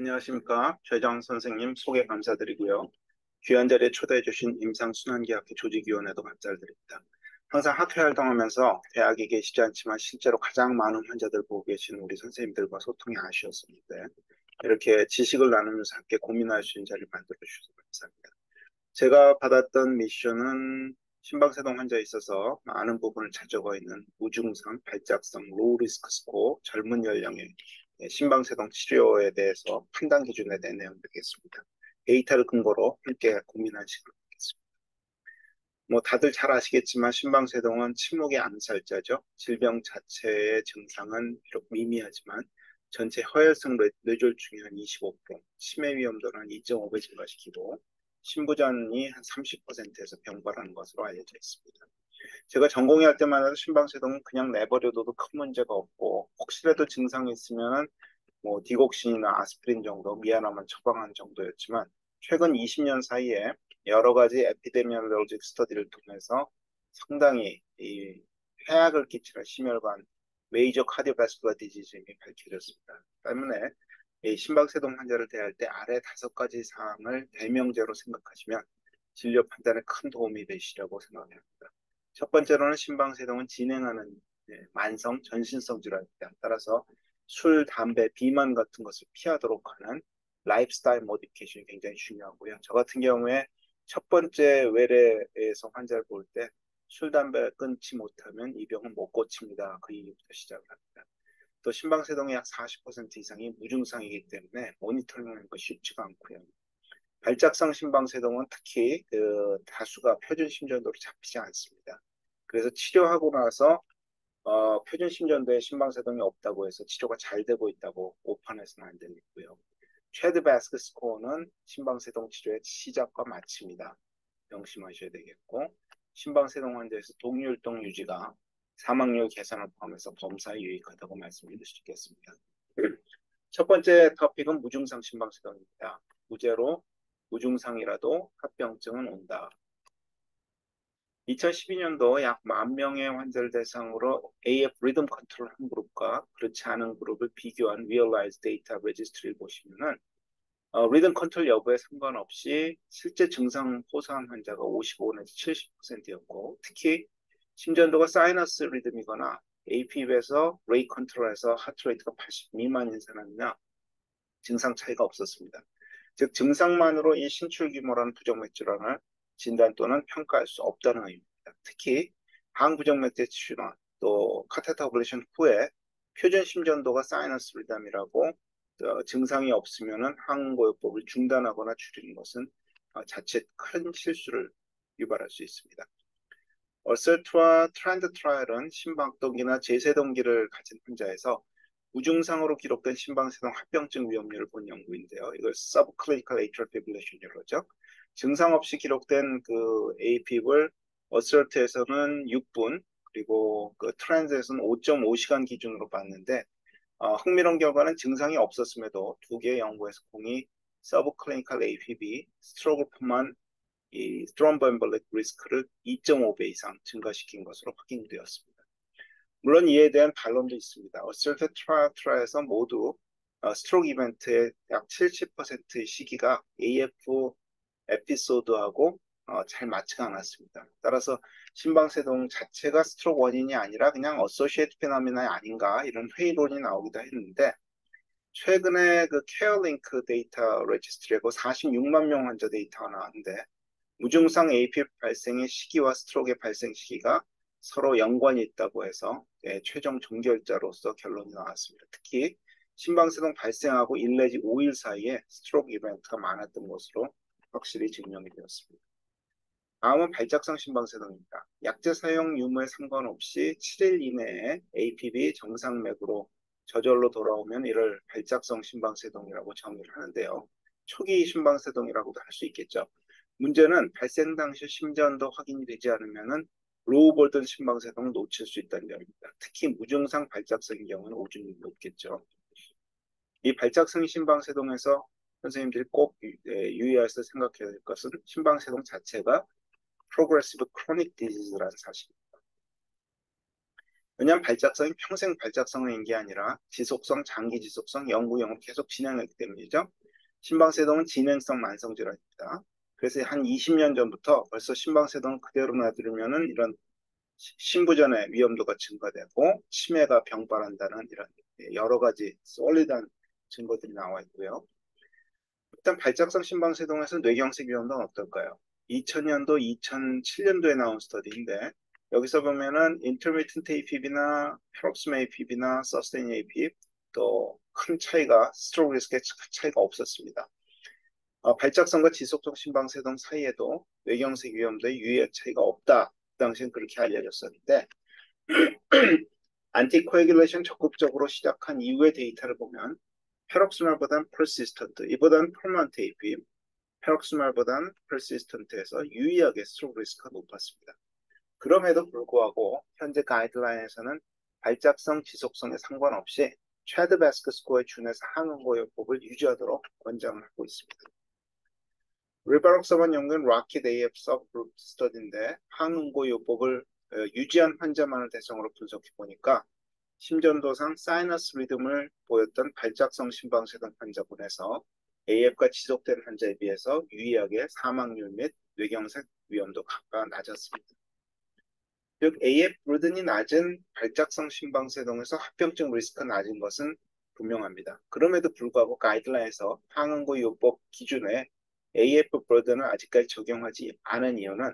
안녕하십니까. 최정 선생님 소개 감사드리고요. 귀한 자리에 초대해 주신 임상순환계학회 조직위원회도 감사드립니다. 항상 학회 활동하면서 대학에 계시지 않지만 실제로 가장 많은 환자들 보고 계신 우리 선생님들과 소통이 아쉬웠었는데 이렇게 지식을 나누면서 함께 고민할 수 있는 자리를 만들어 주셔서 감사합니다. 제가 받았던 미션은 심박세동 환자에 있어서 많은 부분을 차지하고 있는 무증상, 발작성, 로우 리스크 스코어, 젊은 연령의 심박세동 치료에 대해서 판단 기준에 대한 내용 되겠습니다. 데이터를 근거로 함께 고민할 시간을 갖겠습니다. 뭐 다들 잘 아시겠지만 심박세동은 침묵의 암살자죠. 질병 자체의 증상은 비록 미미하지만 전체 허혈성 뇌졸중이 한 25%, 치매 위험도는 한 2.5배 증가시키고 신부전이 한 30%에서 병발하는 것으로 알려져 있습니다. 제가 전공의 할 때만 해도 심방세동은 그냥 내버려둬도 큰 문제가 없고 혹시라도 증상이 있으면 뭐 디곡신이나 아스피린 정도 미안하면 처방하는 정도였지만 최근 20년 사이에 여러 가지 에피데미올로직 스터디를 통해서 상당히 이 해악을 끼치는 심혈관 메이저 카디오바스쿨러 디지즘이 밝혀졌습니다. 때문에 이 심박세동 환자를 대할 때 아래 5가지 사항을 대명제로 생각하시면 진료 판단에 큰 도움이 되시라고 생각합니다. 첫 번째로는 심방세동은 진행하는 만성 전신성 질환입니다. 따라서 술, 담배, 비만 같은 것을 피하도록 하는 라이프스타일 모디피케이션이 굉장히 중요하고요. 저 같은 경우에 첫 번째 외래에서 환자를 볼 때 술, 담배 끊지 못하면 이 병은 못 고칩니다. 그 이후부터 시작을 합니다. 또 심방세동의 약 40% 이상이 무증상이기 때문에 모니터링하는 것이 쉽지가 않고요. 발작성 심방세동은 특히 그 다수가 표준 심전도로 잡히지 않습니다. 그래서 치료하고 나서 표준 심전도에 심방세동이 없다고 해서 치료가 잘 되고 있다고 오판해서는 안 되고요. 최드 바스크 스코어는 심방세동 치료의 시작과 마칩니다. 명심하셔야 되겠고 심방세동 환자에서 동율동 유지가 사망률 개선을 포함해서 검사에 유익하다고 말씀드릴 수 있겠습니다. 첫 번째 토픽은 무증상 심방세동입니다. 무제로 무증상이라도 합병증은 온다. 2012년도 약 10,000명의 환자를 대상으로 AF 리듬 컨트롤 한 그룹과 그렇지 않은 그룹을 비교한 Realized Data Registry를 보시면은 리듬 컨트롤 여부에 상관없이 실제 증상 호소한 환자가 55내지 70%였고 특히 심전도가 사이너스 리듬이거나 APB에서 레이 컨트롤에서 하트레이트가 80 미만인 사람이나 증상 차이가 없었습니다. 즉 증상만으로 이 신출 규모라는 부정맥 질환을 진단 또는 평가할 수 없다는 의미입니다. 특히 항부정맥제 치료나 또 카테터 어블레이션 후에 표준 심전도가 사이너스 리듬이라고 증상이 없으면 항응고요법을 중단하거나 줄이는 것은 자칫 큰 실수를 유발할 수 있습니다. 어설트와 트렌드 트라이얼은 심박동기나 제세동기를 가진 환자에서 무증상으로 기록된 심방세동 합병증 위험률을 본 연구인데요. 이걸 Subclinical Atrial Fibrillation이라고 하죠. 증상 없이 기록된 그 AFib을 어설트에서는 6분 그리고 그 트렌드에서는 5.5시간 기준으로 봤는데 흥미로운 결과는 증상이 없었음에도 두 개의 연구에서 공이 Subclinical AFib, 스트로크뿐만 이 스트롬보엠볼릭 리스크를 2.5배 이상 증가시킨 것으로 확인되었습니다. 물론 이에 대한 반론도 있습니다. 어설트 트라이에서 모두 스트로크 이벤트의 약 70%의 시기가 AF 에피소드하고 잘 맞지가 않았습니다. 따라서 심방세동 자체가 스트로크 원인이 아니라 그냥 어소시에이트 페노미나 아닌가 이런 회의론이 나오기도 했는데 최근에 그 케어링크 데이터 레지스트리하고 46만 명 환자 데이터가 나왔는데 무증상 AFib 발생의 시기와 스트로크의 발생 시기가 서로 연관이 있다고 해서 최종 종결자로서 결론이 나왔습니다. 특히 심방세동 발생하고 1 내지 5일 사이에 스트로크 이벤트가 많았던 것으로 확실히 증명이 되었습니다. 다음은 발작성 심방세동입니다. 약제 사용 유무에 상관없이 7일 이내에 APB 정상맥으로 저절로 돌아오면 이를 발작성 심방세동이라고 정의를 하는데요. 초기 심방세동이라고도 할 수 있겠죠. 문제는 발생 당시 심전도 확인이 되지 않으면 로우 볼든 심방세동을 놓칠 수 있다는 점입니다. 특히 무증상 발작성인 경우는 오줌이 높겠죠. 이 발작성 심방세동에서 선생님들이 꼭 유의해서 생각해야 될 것은 심방세동 자체가 Progressive Chronic Disease라는 사실입니다. 왜냐하면 발작성이 평생 발작성인 게 아니라 지속성, 장기 지속성, 영구형으로 계속 진행하기 때문이죠. 심방세동은 진행성 만성질환입니다. 그래서 한 20년 전부터 벌써 심방세동을 그대로 놔두면은 이런 신부전의 위험도가 증가되고 치매가 병발한다는 이런 여러 가지 솔리드한 증거들이 나와 있고요. 일단 발작성 심방세동에서 뇌경색 위험도는 어떨까요? 2000년도, 2007년도에 나온 스터디인데 여기서 보면은 intermittent AFib이나 paroxysmal AFib이나 sustained AFib 또 큰 차이가 스트로크 리스크에 큰 차이가 없었습니다. 발작성과 지속성 심방세동 사이에도 뇌경색 위험도의 유의의 차이가 없다. 그 당시엔 그렇게 알려졌었는데 안티코애귤레이션 적극적으로 시작한 이후의 데이터를 보면 페록스말보단 persistent, 이보다는 permanent AFib, 페록스말보단 persistent에서 유의하게 스트로크 리스크가 높았습니다. 그럼에도 불구하고 현재 가이드라인에서는 발작성, 지속성에 상관없이 최드 베스크 스코어에 준해서 항응고요법을 유지하도록 권장을 하고 있습니다. 리바록서만 연구한 라킷 AF 서브그룹 스터디인데 항응고요법을 유지한 환자만을 대상으로 분석해 보니까 심전도상 사이너스 리듬을 보였던 발작성 심방세동 환자분에서 AF가 지속된 환자에 비해서 유의하게 사망률 및 뇌경색 위험도 각각 낮았습니다. 즉 AF 브르든이 낮은 발작성 심방세동에서 합병증 리스크가 낮은 것은 분명합니다. 그럼에도 불구하고 가이드라인에서 항응고요법 기준에 AF 브르든을 아직까지 적용하지 않은 이유는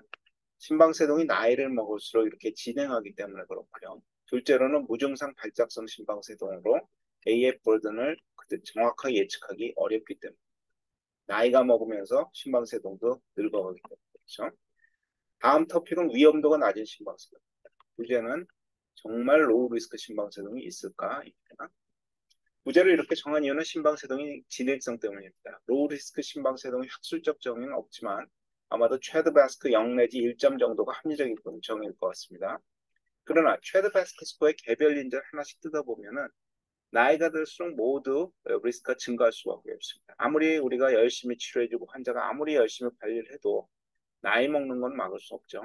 심방세동이 나이를 먹을수록 이렇게 진행하기 때문에 그렇고요. 둘째로는 무증상 발작성 심방세동으로 AF 버든을 정확하게 예측하기 어렵기 때문에 나이가 먹으면서 심방세동도 늙어가기 때문에 그렇죠. 다음 토픽은 위험도가 낮은 심방세동. 부제는 정말 로우 리스크 심방세동이 있을까입니다. 부제를 이렇게 정한 이유는 심방세동이 진행성 때문입니다. 로우 리스크 심방세동의 학술적 정의는 없지만 아마도 최드 베스크 0 내지 1점 정도가 합리적인 정의일 것 같습니다. 그러나 최드 베스크 스코어의 개별 인자를 하나씩 뜯어보면은 나이가 들수록 모두 리스크가 증가할 수밖에 없습니다. 아무리 우리가 열심히 치료해주고 환자가 아무리 열심히 관리를 해도 나이 먹는 건 막을 수 없죠.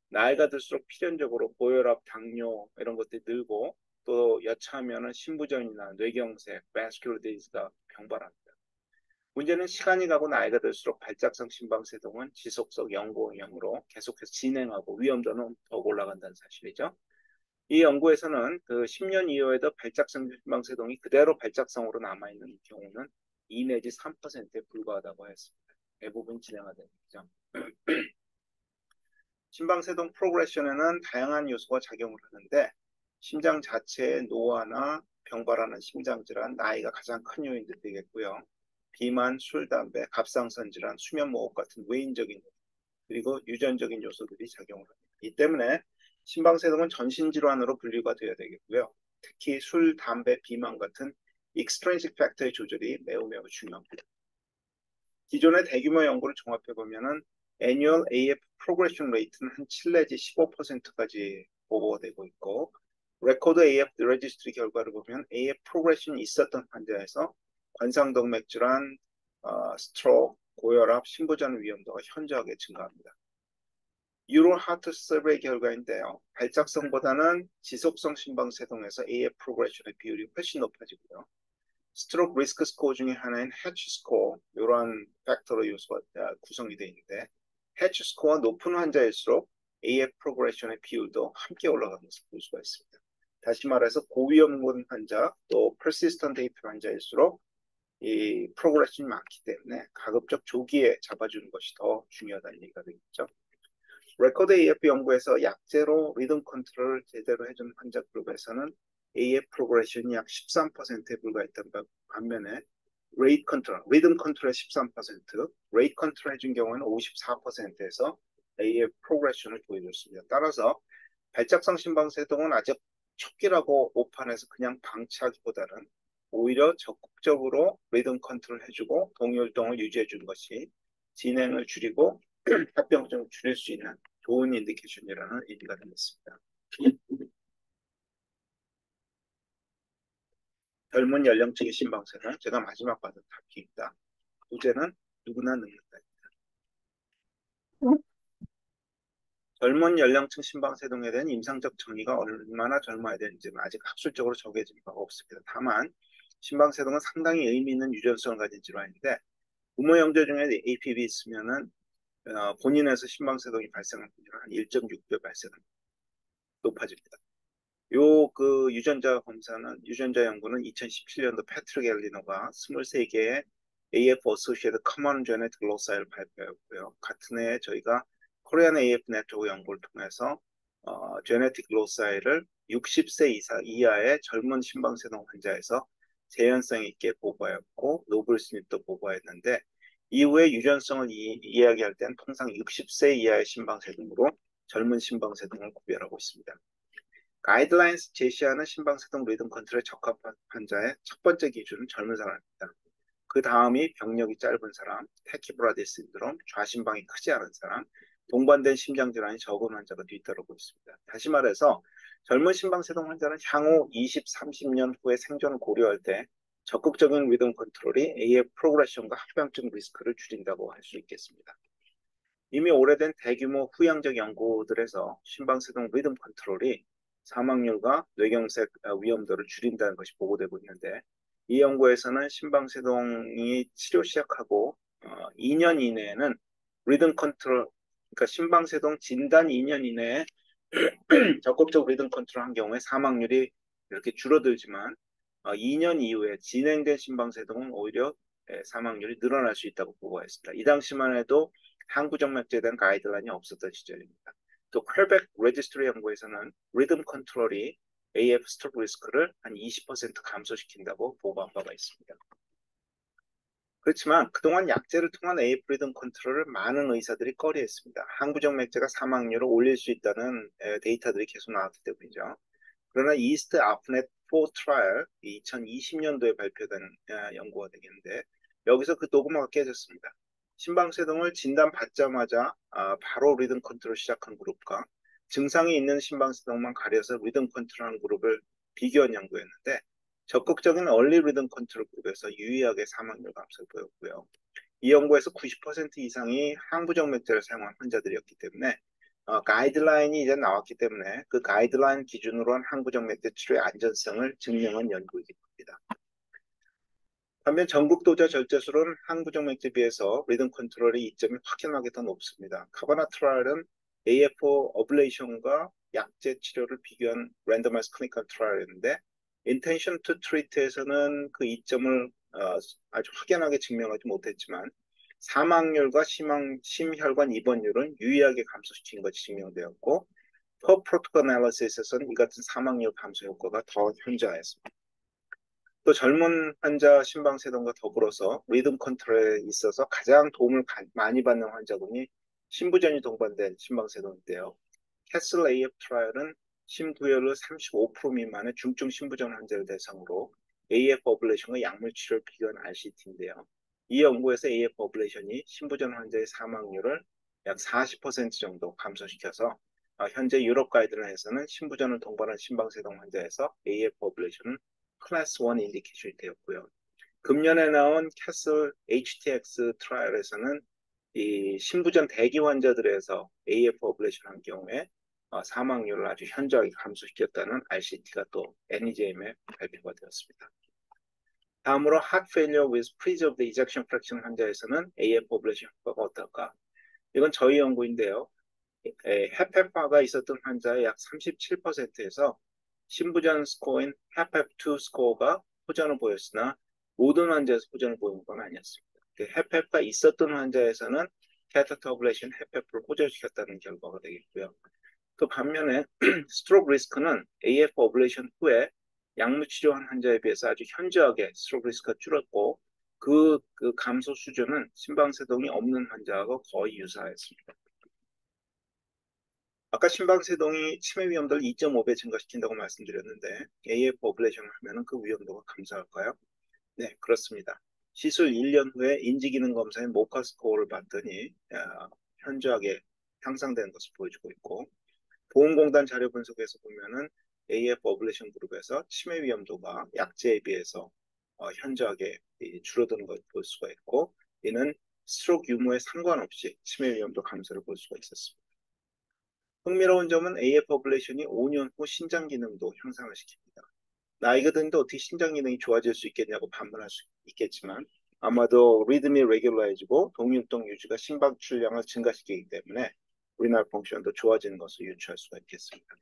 나이가 들수록 필연적으로 고혈압, 당뇨 이런 것들이 늘고 또 여차하면은 신부전이나 뇌경색, 바스큘러 디지즈가 병발합니다. 문제는 시간이 가고 나이가 들수록 발작성 심방세동은 지속성 영구형으로 계속해서 진행하고 위험도는 더욱 올라간다는 사실이죠. 이 연구에서는 그 10년 이후에도 발작성 심방세동이 그대로 발작성으로 남아있는 경우는 2 내지 3%에 불과하다고 했습니다. 대부분 진행하는 얘기죠. 심방세동 프로그레션에는 다양한 요소가 작용을 하는데 심장 자체의 노화나 병발하는 심장질환, 나이가 가장 큰 요인들이 되겠고요. 비만, 술, 담배, 갑상선 질환, 수면무호흡 같은 외인적인 그리고 유전적인 요소들이 작용을 합니다. 이 때문에 심방세동은 전신질환으로 분류가 되어야 되겠고요. 특히 술, 담배, 비만 같은 extrinsic 팩터의 조절이 매우 중요합니다. 기존의 대규모 연구를 종합해보면 annual AF progression rate는 한 7 내지 15%까지 보고가 되고 있고 레코드 AF 레지스트리 결과를 보면 AF 프로그레션이 있었던 환자에서 관상동맥 질환, 스트로크, 고혈압, 심부전 위험도가 현저하게 증가합니다. 유로 하트 서베이 결과인데요. 발작성보다는 지속성 심방세동에서 AF 프로그레션의 비율이 훨씬 높아지고요. 스트로크 리스크 스코어 중에 하나인 해치 스코어 이러한 팩터로 요소가 구성이 되어 있는데 해치 스코어가 높은 환자일수록 AF 프로그레션의 비율도 함께 올라가는 것을 볼 수가 있습니다. 다시 말해서 고위험군 환자 또 persistent AF 환자일수록 이 프로그레션이 많기 때문에 가급적 조기에 잡아주는 것이 더 중요하다는 얘기가 되겠죠. 레코드 AF 연구에서 약제로 리듬 컨트롤을 제대로 해준 환자 그룹에서는 AF 프로그레션이 약 13%에 불과했던 반면에 레이트 컨트롤, 리듬 컨트롤의 13%, 레이트 컨트롤 해준 경우에는 54%에서 AF 프로그레션을 보여줬습니다. 따라서 발작성 심방세동은 아직 촉기라고 오판해서 그냥 방치하기보다는 오히려 적극적으로 리듬 컨트롤 해주고 동요율동을 유지해주는 것이 진행을 줄이고 합병증을 줄일 수 있는 좋은 인디케이션이라는 얘기가 되겠습니다. 젊은 연령층의 심방세는 제가 마지막 받은 답기입니다. 부제는 누구나 늙는다. 젊은 연령층 심방세동에 대한 임상적 정의가 얼마나 젊어야 되는지는 아직 학술적으로 정해진 바가 없습니다. 다만 심방세동은 상당히 의미 있는 유전성을 가진 질환인데 부모 형제 중에 APB 있으면은 본인에서 심방세동이 발생할 확률은 한 1.6배 발생 높아집니다. 요 그 유전자 연구는 2017년도 패트릭 엘리너가 23개의 AF Associated Common Genetic Loci를 발표했고요. 같은 해에 저희가 코리안 AF 네트워크 연구를 통해서 제네틱 로사이를 60세 이하의 젊은 심방세동 환자에서 재현성 있게 보고했고 노벨 스미도 보고했는데 이후에 유전성을 이야기할 때는 통상 60세 이하의 심방세동으로 젊은 심방세동을 구별하고 있습니다. 가이드라인스 제시하는 심방세동 리듬 컨트롤에 적합한 환자의 첫 번째 기준은 젊은 사람입니다. 그 다음이 병력이 짧은 사람, 태키브라디 신드롬, 좌심방이 크지 않은 사람, 동반된 심장질환이 적은 환자가 뒤따르고 있습니다. 다시 말해서 젊은 심방세동 환자는 향후 20, 30년 후의 생존을 고려할 때 적극적인 리듬 컨트롤이 AF 프로그레션과 합병증 리스크를 줄인다고 할 수 있겠습니다. 이미 오래된 대규모 후양적 연구들에서 심방세동 리듬 컨트롤이 사망률과 뇌경색 위험도를 줄인다는 것이 보고되고 있는데 이 연구에서는 심방세동이 치료 시작하고 2년 이내에는 리듬 컨트롤, 그러니까 심방세동 진단 2년 이내에 적극적 리듬 컨트롤 한 경우에 사망률이 이렇게 줄어들지만 2년 이후에 진행된 심방세동은 오히려 사망률이 늘어날 수 있다고 보고했습니다. 이 당시만 해도 항구정맥제에 대한 가이드라인이 없었던 시절입니다. 또 퀘벡 레지스트리 연구에서는 리듬 컨트롤이 AF 스트로크 리스크를 한 20% 감소시킨다고 보고한 바가 있습니다. 그렇지만 그동안 약제를 통한 AF 리듬 컨트롤을 많은 의사들이 꺼려했습니다. 항구정맥제가 사망률을 올릴 수 있다는 데이터들이 계속 나왔기 때문이죠. 그러나 이스트 아프넷 4 트라이얼 2020년도에 발표된 연구가 되겠는데 여기서 그 도구마가 깨졌습니다. 심방세동을 진단받자마자 바로 리듬 컨트롤 시작한 그룹과 증상이 있는 심방세동만 가려서 리듬 컨트롤하는 그룹을 비교한 연구였는데 적극적인 얼리 리듬 컨트롤 그룹에서 유의하게 사망률 감소를 보였고요. 이 연구에서 90% 이상이 항부정맥제를 사용한 환자들이었기 때문에 가이드라인이 이제 나왔기 때문에 그 가이드라인 기준으로 한 항부정맥제 치료의 안전성을 증명한 연구이기 때문입니다. 반면 전국도자 절제술은 항부정맥제에 비해서 리듬 컨트롤의 이점이 확연하게 더 높습니다. 카바나 트라이얼은 AFO 어블레이션과 약제 치료를 비교한 랜더마이즈 클리니컬 트라이얼인데 인텐션 투 트리트에서는 그 이점을 아주 확연하게 증명하지 못했지만 사망률과 심혈관 입원율은 유의하게 감소시킨 것이 증명되었고 퍼 프로토콜 애널리시스에서는 이 같은 사망률 감소 효과가 더 현저하였습니다. 또 젊은 환자 심방세동과 더불어서 리듬 컨트롤에 있어서 가장 도움을 많이 받는 환자군이 심부전이 동반된 심방세동인데요. 캐슬 AF 트라이얼은 심두혈로 35% 미만의 중증 심부전 환자를 대상으로 AF 어블레이션과 약물 치료를 비교한 RCT인데요. 이 연구에서 AF 어블레이션이 심부전 환자의 사망률을 약 40% 정도 감소시켜서 현재 유럽 가이드라인에서는 심부전을 동반한 심방세동 환자에서 AF 어블레이션은 클래스 1 인디케이션이 되었고요. 금년에 나온 캐슬 HTX 트라이얼에서는 이 심부전 대기 환자들에서 AF 어블레이션 한 경우에 사망률을 아주 현저하게 감소시켰다는 RCT가 또 NEJM에 발표가 되었습니다. 다음으로 heart failure with preserved ejection fraction 환자에서는 AF 어블레이션 효과가 어떨까? 이건 저희 연구인데요. 헤페파가 있었던 환자의 약 37%에서 심부전 스코어인 헤페프2 스코어가 호전을 보였으나 모든 환자에서 호전을 보인 건 아니었습니다. 헤페프가 있었던 환자에서는 캐테터 어블레이션 헤페프를 호전시켰다는 결과가 되겠고요. 또 반면에 스트로크 리스크는 AF 어블레이션 후에 약물 치료한 환자에 비해서 아주 현저하게 스트로크 리스크가 줄었고 그 감소 수준은 심방세동이 없는 환자하고 거의 유사했습니다. 아까 심방세동이 치매 위험도를 2.5배 증가시킨다고 말씀드렸는데 AF 어블레이션을 하면 그 위험도가 감소할까요? 네, 그렇습니다. 시술 1년 후에 인지기능 검사인 모카 스코어를 봤더니 현저하게 향상되는 것을 보여주고 있고 보험공단 자료 분석에서 보면은 AF 어블레이션 그룹에서 치매 위험도가 약제에 비해서 현저하게 줄어드는 것을 볼 수가 있고 이는 스트로크 유무에 상관없이 치매 위험도 감소를 볼 수가 있었습니다. 흥미로운 점은 AF 어블레이션이 5년 후 신장 기능도 향상을 시킵니다. 나이가 드는데 어떻게 신장 기능이 좋아질 수 있겠냐고 반문할 수 있겠지만 아마도 리듬이 레귤러해지고 동运동 유지가 심박 출량을 증가시키기 때문에 우리날 펑션도 좋아지는 것을 유추할 수가 있겠습니다.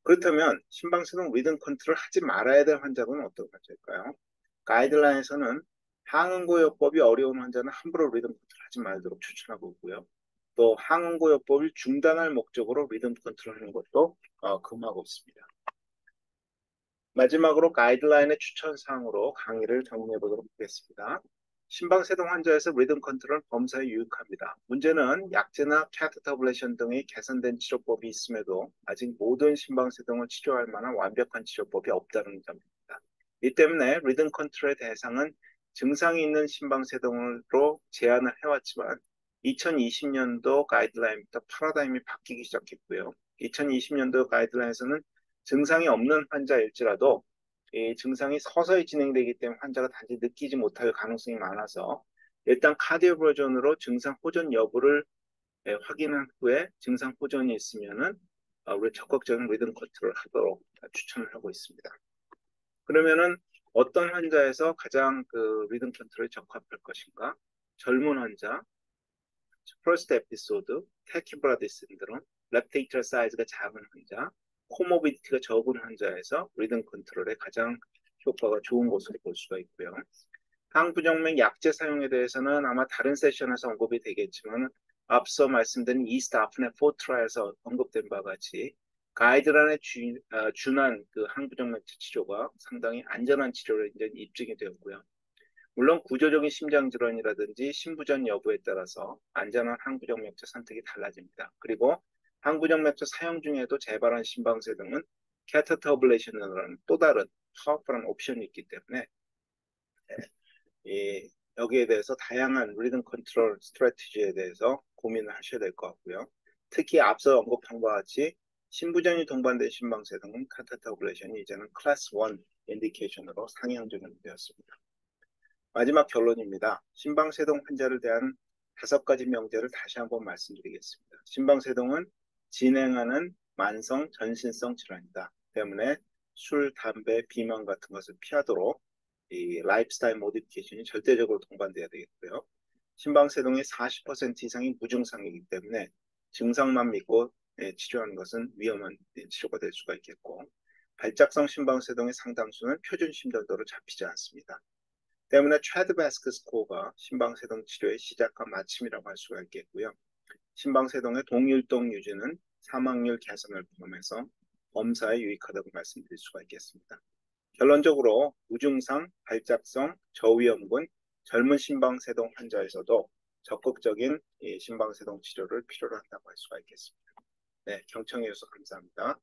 그렇다면 심방세동 리듬 컨트롤 하지 말아야 될 환자는 어떤 환자일까요? 가이드라인에서는 항응고요법이 어려운 환자는 함부로 리듬 컨트롤 하지 말도록 추천하고 있고요. 또 항응고요법을 중단할 목적으로 리듬 컨트롤 하는 것도 금하고 있습니다. 마지막으로 가이드라인의 추천사항으로 강의를 정리해 보도록 하겠습니다. 심방세동 환자에서 리듬 컨트롤은 검사에 유익합니다. 문제는 약제나 캐테터블레이션 등의 개선된 치료법이 있음에도 아직 모든 심방세동을 치료할 만한 완벽한 치료법이 없다는 점입니다. 이 때문에 리듬 컨트롤의 대상은 증상이 있는 심방세동으로 제한을 해왔지만 2020년도 가이드라인부터 패러다임이 바뀌기 시작했고요. 2020년도 가이드라인에서는 증상이 없는 환자일지라도 이 증상이 서서히 진행되기 때문에 환자가 단지 느끼지 못할 가능성이 많아서 일단 카디오 버전으로 증상 호전 여부를 확인한 후에 증상 호전이 있으면은 우리 적극적인 리듬 컨트롤을 하도록 추천을 하고 있습니다. 그러면은 어떤 환자에서 가장 그 리듬 컨트롤에 적합할 것인가? 젊은 환자, 퍼스트 에피소드, 태키브라디 신드롬, 랩테이터 사이즈가 작은 환자, 코모비디티가 적은 환자에서 리듬 컨트롤에 가장 효과가 좋은 것으로 볼 수가 있고요. 항부정맥 약제 사용에 대해서는 아마 다른 세션에서 언급이 되겠지만 앞서 말씀드린 이스트 아프네 4 트라이에서 언급된 바와 같이 가이드라인에 준한 그 항부정맥제 치료가 상당히 안전한 치료로 이제 입증이 되었고요. 물론 구조적인 심장질환이라든지 심부전 여부에 따라서 안전한 항부정맥제 선택이 달라집니다. 그리고 항부정맥제 사용 중에도 재발한 심방세 등은 캐테터 어블레이션이라는 또 다른 파워풀한 옵션이 있기 때문에 여기에 대해서 다양한 리듬 컨트롤 스트래티지에 대해서 고민을 하셔야 될 것 같고요. 특히 앞서 언급한 바와 같이 심부전이 동반된 심방세 등은 캐테터 어블레이션이 이제는 클래스 1 인디케이션으로 상향 적용되었습니다. 마지막 결론입니다. 심방세동 환자를 대한 5가지 명제를 다시 한번 말씀드리겠습니다. 심방세동은 진행하는 만성 전신성 질환이다. 때문에 술, 담배, 비만 같은 것을 피하도록 이 라이프스타일 모디피케이션이 절대적으로 동반돼야 되겠고요. 심방세동의 40% 이상이 무증상이기 때문에 증상만 믿고 치료하는 것은 위험한 치료가 될 수가 있겠고 발작성 심방세동의 상당수는 표준 심전도로 잡히지 않습니다. 때문에 트레드바스크 스코어가 심방세동 치료의 시작과 마침이라고 할 수가 있겠고요. 심방세동의 동일동 유지는 사망률 개선을 포함해서 검사에 유익하다고 말씀드릴 수가 있겠습니다. 결론적으로 무증상, 발작성, 저위험군, 젊은 심방세동 환자에서도 적극적인 심방세동 치료를 필요로 한다고 할 수가 있겠습니다. 네, 경청해 주셔서 감사합니다.